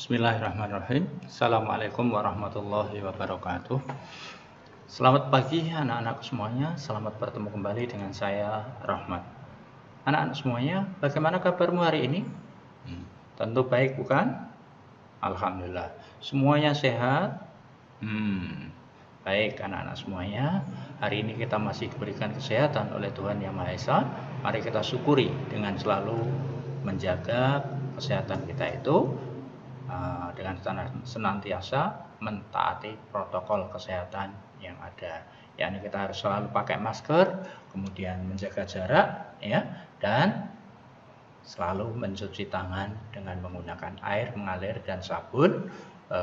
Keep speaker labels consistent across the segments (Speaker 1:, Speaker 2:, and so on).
Speaker 1: Bismillahirrahmanirrahim. Assalamualaikum warahmatullahi wabarakatuh. Selamat pagi anak-anak semuanya. Selamat bertemu kembali dengan saya, Rahmat. Anak-anak semuanya, bagaimana kabarmu hari ini? Tentu baik, bukan? Alhamdulillah. Semuanya sehat? Baik anak-anak semuanya. Hari ini kita masih diberikan kesehatan oleh Tuhan Yang Maha Esa. Mari kita syukuri dengan selalu menjaga kesehatan kita itu dengan senantiasa mentaati protokol kesehatan yang ada. Yakni kita harus selalu pakai masker, kemudian menjaga jarak, ya, dan selalu mencuci tangan dengan menggunakan air mengalir dan sabun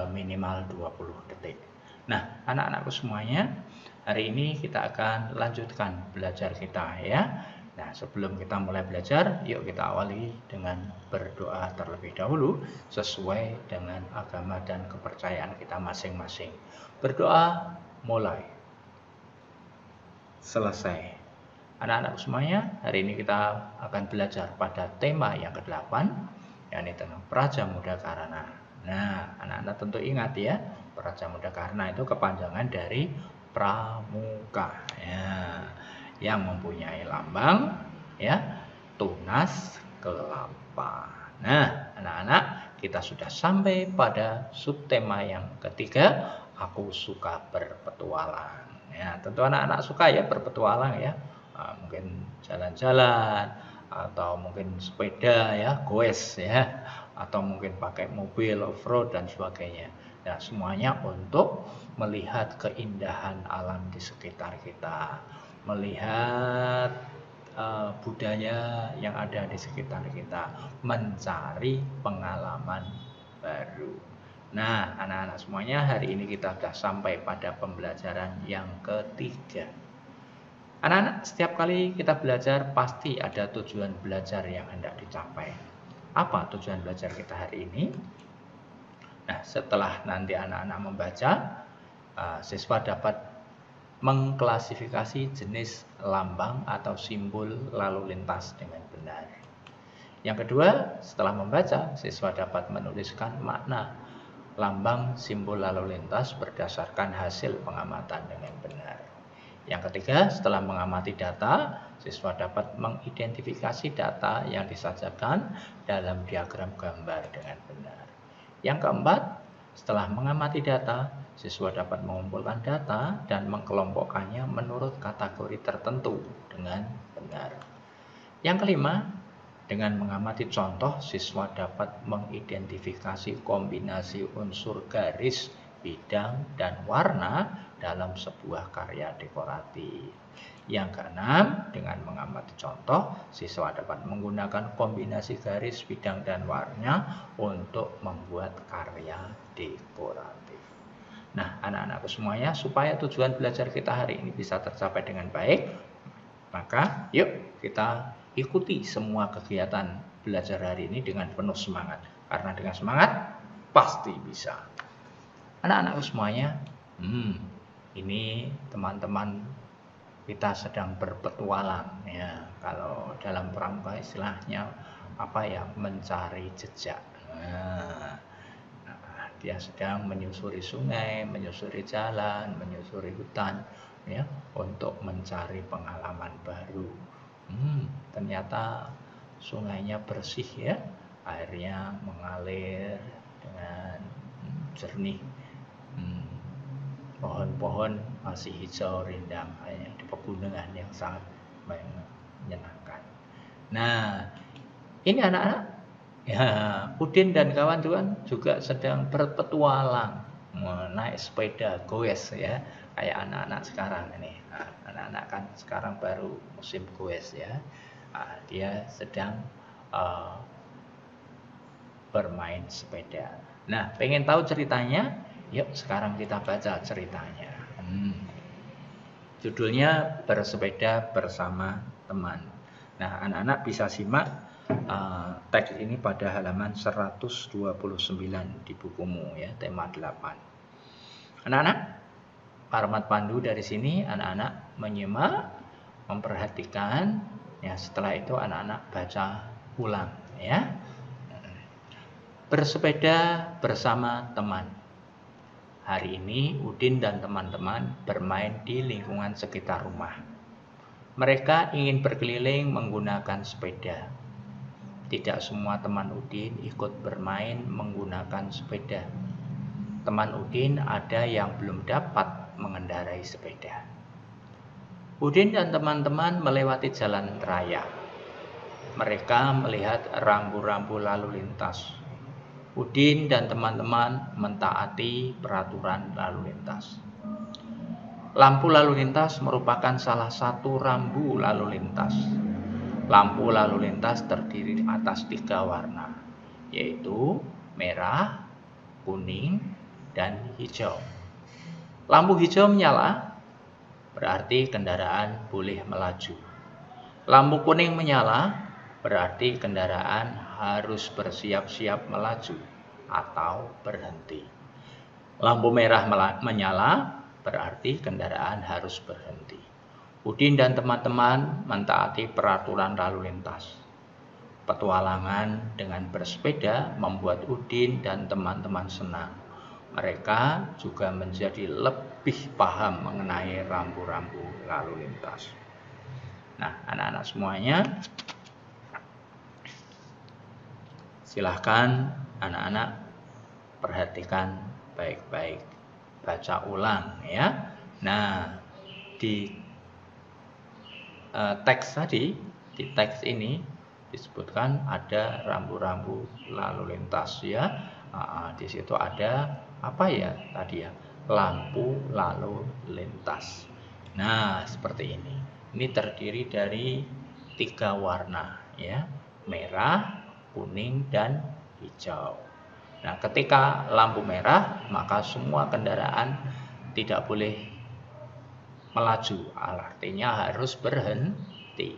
Speaker 1: minimal 20 detik. Nah, anak-anakku semuanya, hari ini kita akan lanjutkan belajar kita, ya. Nah, sebelum kita mulai belajar, yuk kita awali dengan berdoa terlebih dahulu sesuai dengan agama dan kepercayaan kita masing-masing. Berdoa mulai. Selesai. Anak-anak semuanya, hari ini kita akan belajar pada tema yang ke-8, yakni tentang Praja Muda Karana. Nah, anak-anak tentu ingat ya, Praja Muda Karana itu kepanjangan dari Pramuka, ya, yang mempunyai lambang, ya, tunas kelapa. Nah, anak-anak, kita sudah sampai pada subtema yang ketiga, aku suka berpetualang. Ya, tentu anak-anak suka ya berpetualang ya. Mungkin jalan-jalan atau mungkin sepeda ya, goes ya, atau mungkin pakai mobil off-road dan sebagainya. Nah, semuanya untuk melihat keindahan alam di sekitar kita, melihat budaya yang ada di sekitar kita, mencari pengalaman baru. Nah, anak-anak semuanya, hari ini kita sudah sampai pada pembelajaran yang ketiga. Anak-anak, setiap kali kita belajar pasti ada tujuan belajar yang hendak dicapai. Apa tujuan belajar kita hari ini? Nah, setelah nanti anak-anak membaca, siswa dapat mengklasifikasi jenis lambang atau simbol lalu lintas dengan benar. Yang kedua, setelah membaca, siswa dapat menuliskan makna lambang simbol lalu lintas berdasarkan hasil pengamatan dengan benar. Yang ketiga, setelah mengamati data, siswa dapat mengidentifikasi data yang disajikan dalam diagram gambar dengan benar. Yang keempat, setelah mengamati data, siswa dapat mengumpulkan data dan mengkelompokkannya menurut kategori tertentu dengan benar. Yang kelima, dengan mengamati contoh, siswa dapat mengidentifikasi kombinasi unsur garis, bidang, dan warna dalam sebuah karya dekoratif. Yang keenam, dengan mengamati contoh, siswa dapat menggunakan kombinasi garis, bidang, dan warna untuk membuat karya dekoratif. Nah, anak-anakku semuanya, supaya tujuan belajar kita hari ini bisa tercapai dengan baik, maka yuk kita ikuti semua kegiatan belajar hari ini dengan penuh semangat. Karena dengan semangat, pasti bisa. Anak-anakku semuanya, ini teman-teman kita sedang berpetualang ya. Kalau dalam pramuka istilahnya apa ya, mencari jejak. Dia sedang menyusuri sungai, menyusuri jalan, menyusuri hutan ya, untuk mencari pengalaman baru. Ternyata sungainya bersih ya, airnya mengalir dengan jernih. Pohon-pohon masih hijau rindang di pegunungan yang sangat menyenangkan. Nah, ini anak-anak, ya, Udin dan kawan-kawan juga sedang berpetualang, naik sepeda goes ya, kayak anak-anak sekarang ini. Nah, anak-anak kan sekarang baru musim goes ya. Nah, dia sedang bermain sepeda. Nah, pengen tahu ceritanya? Yuk sekarang kita baca ceritanya. Judulnya Bersepeda Bersama Teman. Nah, anak-anak bisa simak teks ini pada halaman 129 di bukumu ya, tema 8. Anak-anak, Parmat Pandu dari sini anak-anak menyimak, memperhatikan ya, setelah itu anak-anak baca ulang ya. Bersepeda bersama teman. Hari ini Udin dan teman-teman bermain di lingkungan sekitar rumah. Mereka ingin berkeliling menggunakan sepeda. Tidak semua teman Udin ikut bermain menggunakan sepeda. Teman Udin ada yang belum dapat mengendarai sepeda. Udin dan teman-teman melewati jalan raya. Mereka melihat rambu-rambu lalu lintas. Udin dan teman-teman mentaati peraturan lalu lintas. Lampu lalu lintas merupakan salah satu rambu lalu lintas. Lampu lalu lintas terdiri atas 3 warna, yaitu merah, kuning, dan hijau. Lampu hijau menyala, berarti kendaraan boleh melaju. Lampu kuning menyala, berarti kendaraan harus bersiap-siap melaju atau berhenti. Lampu merah menyala, berarti kendaraan harus berhenti. Udin dan teman-teman mentaati peraturan lalu lintas. Petualangan dengan bersepeda membuat Udin dan teman-teman senang. Mereka juga menjadi lebih paham mengenai rambu-rambu lalu lintas. Nah, anak-anak semuanya, silahkan anak-anak perhatikan baik-baik, baca ulang ya. Nah, di teks tadi, di teks ini disebutkan ada rambu-rambu lalu lintas ya. Di situ ada apa ya tadi ya? Lampu lalu lintas. Nah, seperti ini. Ini terdiri dari 3 warna ya, merah, kuning, dan hijau. Nah, ketika lampu merah, maka semua kendaraan tidak boleh melaju, artinya harus berhenti.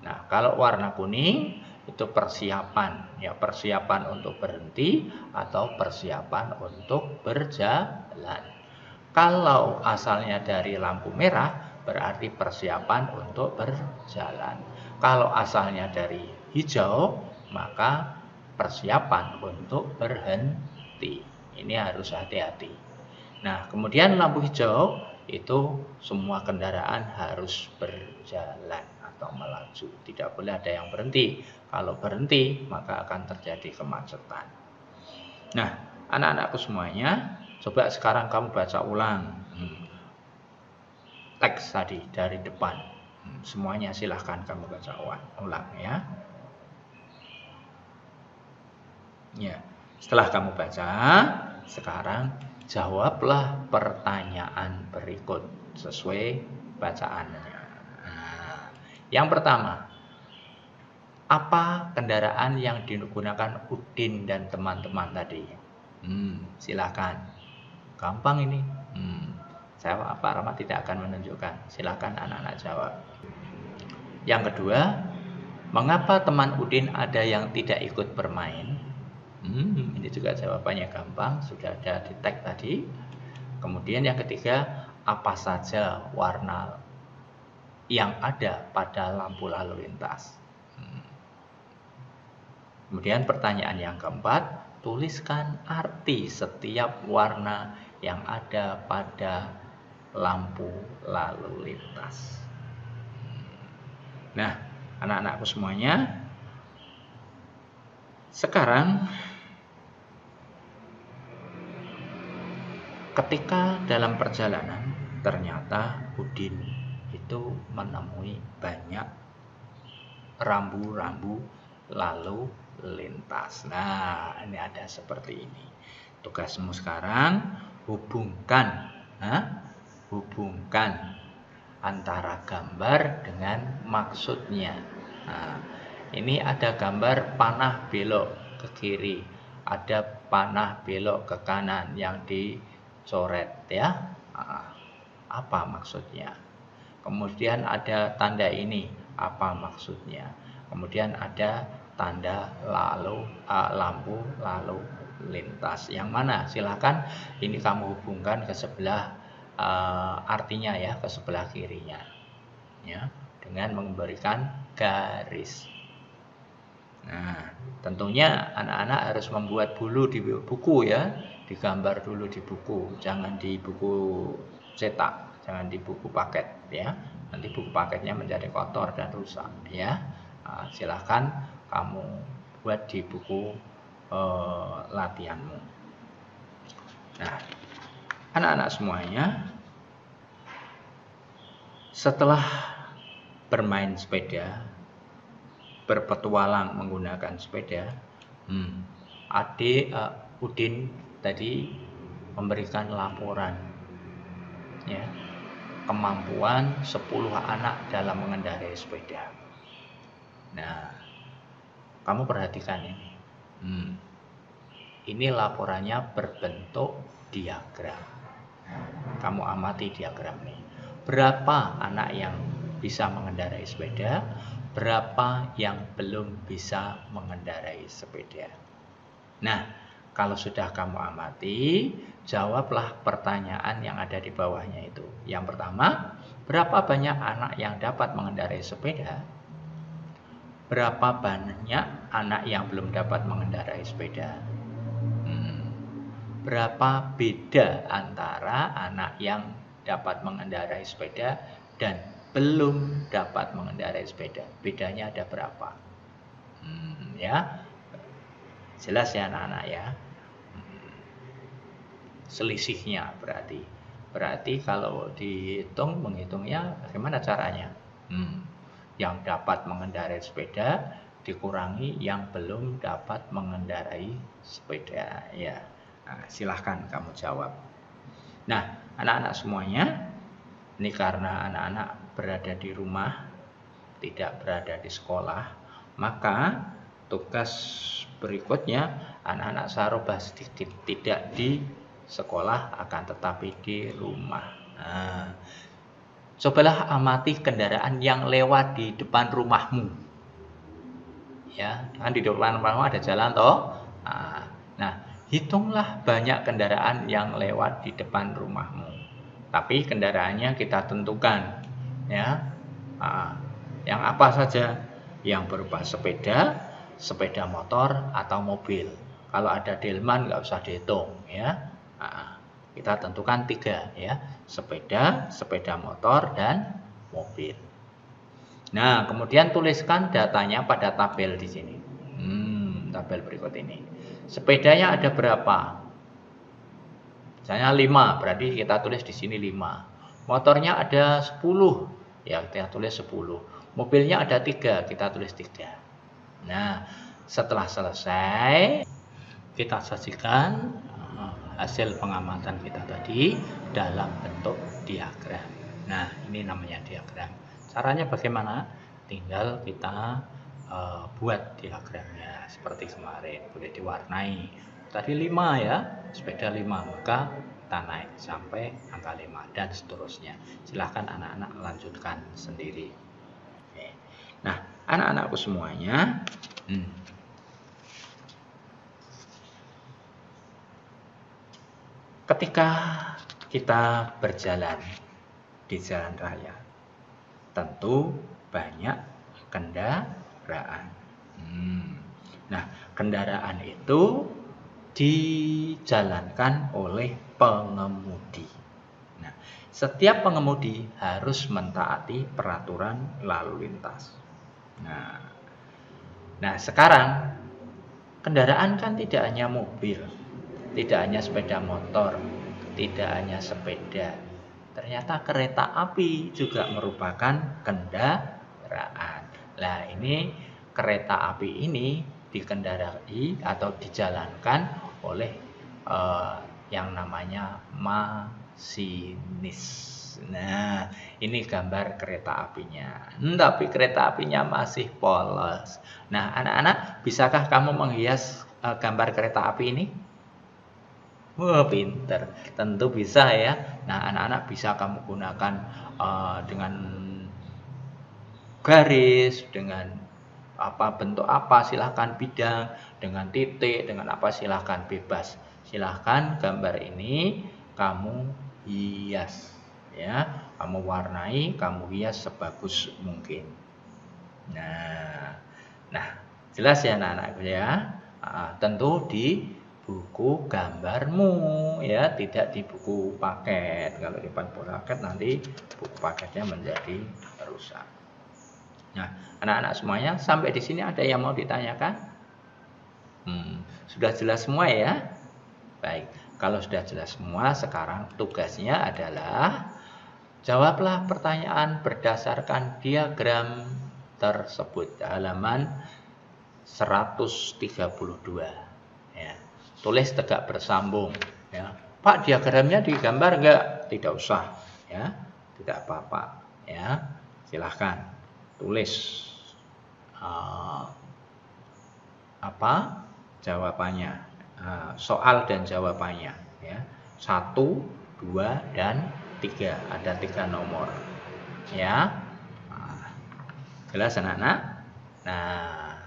Speaker 1: Nah, kalau warna kuning itu persiapan, ya persiapan untuk berhenti atau persiapan untuk berjalan. Kalau asalnya dari lampu merah, berarti persiapan untuk berjalan. Kalau asalnya dari hijau, maka persiapan untuk berhenti. Ini harus hati-hati. Nah, kemudian lampu hijau itu semua kendaraan harus berjalan atau melaju. Tidak boleh ada yang berhenti. Kalau berhenti, maka akan terjadi kemacetan. Nah, anak-anakku semuanya, coba sekarang kamu baca ulang teks tadi dari depan. Semuanya silahkan kamu baca ulang ya. Ya, setelah kamu baca, sekarang jawablah pertanyaan berikut sesuai bacaannya. Nah, yang pertama, apa kendaraan yang digunakan Udin dan teman-teman tadi? Silakan. Gampang ini. Saya Pak Rahmat tidak akan menunjukkan. Silakan anak-anak jawab. Yang kedua, mengapa teman Udin ada yang tidak ikut bermain? Ini juga jawabannya gampang, sudah ada di tag tadi. Kemudian yang ketiga, apa saja warna yang ada pada lampu lalu lintas? Kemudian pertanyaan yang keempat, tuliskan arti setiap warna yang ada pada lampu lalu lintas. Nah, anak-anakku semuanya, sekarang ketika dalam perjalanan ternyata Udin itu menemui banyak rambu-rambu lalu lintas. Nah, ini ada seperti ini. Tugasmu sekarang hubungkan antara gambar dengan maksudnya. Nah, ini ada gambar panah belok ke kiri, ada panah belok ke kanan yang dicoret ya. Apa maksudnya? Kemudian ada tanda ini, apa maksudnya? Kemudian ada tanda lampu lalu lintas. Yang mana? Silakan ini kamu hubungkan ke sebelah artinya ya, ke sebelah kirinya ya, dengan memberikan garis. Nah, tentunya anak-anak harus membuat dulu di buku ya, digambar dulu di buku, jangan di buku cetak, jangan di buku paket ya. Nanti buku paketnya menjadi kotor dan rusak ya. Nah, silahkan kamu buat di buku latihanmu. Nah, anak-anak semuanya, setelah bermain sepeda, berpetualang menggunakan sepeda, Adik Udin tadi memberikan laporan ya, kemampuan 10 anak dalam mengendarai sepeda. Nah, kamu perhatikan ini. Ini laporannya berbentuk diagram. Kamu amati diagram ini. Berapa anak yang bisa mengendarai sepeda? Berapa yang belum bisa mengendarai sepeda? Nah, kalau sudah kamu amati, jawablah pertanyaan yang ada di bawahnya itu. Yang pertama, berapa banyak anak yang dapat mengendarai sepeda? Berapa banyak anak yang belum dapat mengendarai sepeda? Berapa beda antara anak yang dapat mengendarai sepeda dan belum dapat mengendarai sepeda? Bedanya ada berapa? Ya, jelas ya anak-anak ya. Selisihnya berarti kalau menghitungnya bagaimana caranya? Yang dapat mengendarai sepeda dikurangi yang belum dapat mengendarai sepeda ya. Nah, silahkan kamu jawab. Nah, anak-anak semuanya, ini karena anak-anak berada di rumah, tidak berada di sekolah, maka tugas berikutnya anak-anak sarubah sedikit, tidak di sekolah akan tetapi di rumah. Nah, cobalah amati kendaraan yang lewat di depan rumahmu. Ya, kan di depan rumahmu ada jalan toh. Nah, hitunglah banyak kendaraan yang lewat di depan rumahmu. Tapi kendaraannya kita tentukan ya. Yang apa saja? Yang berupa sepeda, sepeda motor atau mobil. Kalau ada delman nggak usah dihitung ya. Kita tentukan 3 ya. Sepeda, sepeda motor dan mobil. Nah, kemudian tuliskan datanya pada tabel di sini. Tabel berikut ini. Sepedanya ada berapa? Misalnya 5, berarti kita tulis di sini 5. Motornya ada 10, ya kita tulis 10. Mobilnya ada 3, kita tulis 3. Nah, setelah selesai, kita sajikan hasil pengamatan kita tadi dalam bentuk diagram. Nah, ini namanya diagram. Caranya bagaimana? Tinggal kita buat diagramnya seperti kemarin, boleh diwarnai. Tadi 5 ya, sepeda 5, maka kita naik sampai angka 5 dan seterusnya. Silahkan anak-anak lanjutkan sendiri. Oke. Nah, anak-anakku semuanya, ketika kita berjalan di jalan raya, tentu banyak kendaraan. Nah, kendaraan itu dijalankan oleh pengemudi. Nah, setiap pengemudi harus mentaati peraturan lalu lintas. Nah, sekarang kendaraan kan tidak hanya mobil, tidak hanya sepeda motor, tidak hanya sepeda. Ternyata kereta api juga merupakan kendaraan. Nah, ini kereta api ini dikendarai atau dijalankan oleh yang namanya masinis. Nah, ini gambar kereta apinya. Tapi kereta apinya masih polos. Nah, anak-anak, bisakah kamu menghias gambar kereta api ini? Wah, pinter. Tentu bisa ya. Nah, anak-anak bisa kamu gunakan dengan garis, dengan bentuk apa silahkan, bidang, dengan titik, dengan apa silahkan, bebas. Silahkan gambar ini kamu hias ya, kamu warnai, kamu hias sebagus mungkin. Nah, Jelas ya anak-anakku ya. Tentu di buku gambarmu ya, tidak di buku paket. Kalau di buku paket nanti buku paketnya menjadi rusak. Nah, anak-anak semuanya sampai di sini ada yang mau ditanyakan? Sudah jelas semua ya? Baik, kalau sudah jelas semua, sekarang tugasnya adalah jawablah pertanyaan berdasarkan diagram tersebut, halaman 132 ya. Tulis tegak bersambung ya. Pak, diagramnya digambar enggak? Tidak usah ya. Tidak apa-apa ya. Silahkan tulis apa jawabannya, soal dan jawabannya ya. 1, 2, dan 3. Ada 3 nomor ya. Jelas anak-anak? Nah,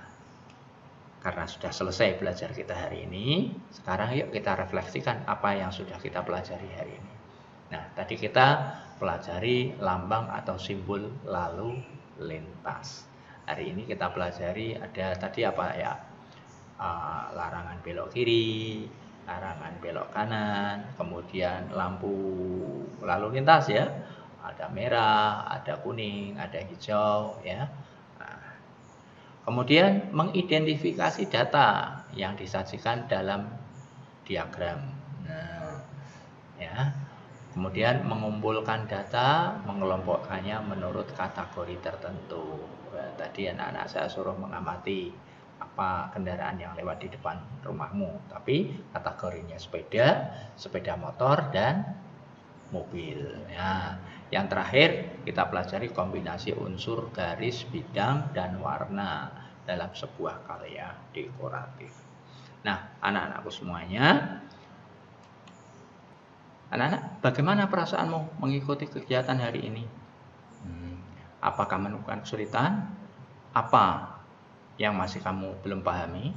Speaker 1: karena sudah selesai belajar kita hari ini, sekarang yuk kita refleksikan apa yang sudah kita pelajari hari ini. Nah, tadi kita pelajari lambang atau simbol lalu lintas. Hari ini kita pelajari ada tadi apa ya? Larangan belok kiri, larangan belok kanan, kemudian lampu lalu lintas ya. Ada merah, ada kuning, ada hijau ya. Kemudian mengidentifikasi data yang disajikan dalam diagram. Nah, ya. Kemudian mengumpulkan data, mengelompokkannya menurut kategori tertentu. Tadi anak-anak saya suruh mengamati apa kendaraan yang lewat di depan rumahmu, tapi kategorinya sepeda, sepeda motor, dan mobil. Ya. Yang terakhir kita pelajari kombinasi unsur garis, bidang, dan warna dalam sebuah karya dekoratif. Nah, anak-anakku semuanya, anak-anak, bagaimana perasaanmu mengikuti kegiatan hari ini? Apakah menemukan kesulitan? Apa yang masih kamu belum pahami?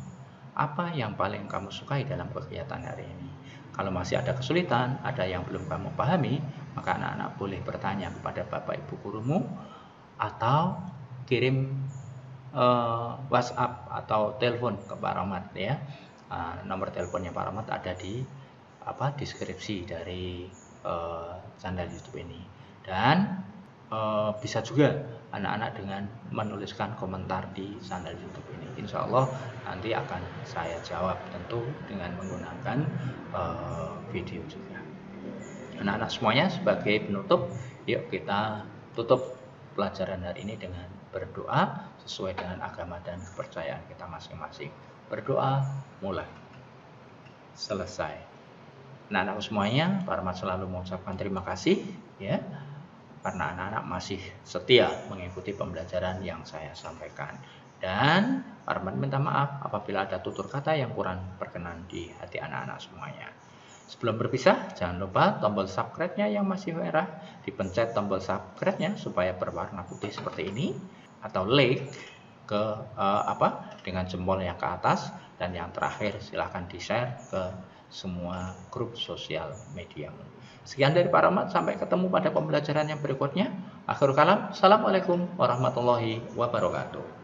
Speaker 1: Apa yang paling kamu sukai dalam kegiatan hari ini? Kalau masih ada kesulitan, ada yang belum kamu pahami, maka anak-anak boleh bertanya kepada Bapak Ibu gurumu atau kirim WhatsApp atau telepon ke Pak Rahmat ya. Nomor teleponnya Pak Rahmat ada di deskripsi dari channel YouTube ini. Dan bisa juga anak-anak dengan menuliskan komentar di channel YouTube ini. Insya Allah nanti akan saya jawab, tentu dengan menggunakan video juga. Anak-anak semuanya, sebagai penutup, yuk kita tutup pelajaran hari ini dengan berdoa sesuai dengan agama dan kepercayaan kita masing-masing. Berdoa, mulai, selesai. Anak-anak semuanya, Pak Rahmat selalu mengucapkan terima kasih ya, karena anak-anak masih setia mengikuti pembelajaran yang saya sampaikan. Dan Pak Rahmat minta maaf apabila ada tutur kata yang kurang berkenan di hati anak-anak semuanya. Sebelum berpisah, jangan lupa tombol subscribe-nya yang masih merah, dipencet tombol subscribe-nya supaya berwarna putih seperti ini, atau like ke dengan jempol yang ke atas, dan yang terakhir silahkan di-share ke semua grup sosial mediamu. Sekian dari Pak Rahmat, sampai ketemu pada pembelajaran yang berikutnya. Akhirul kalam, assalamualaikum warahmatullahi wabarakatuh.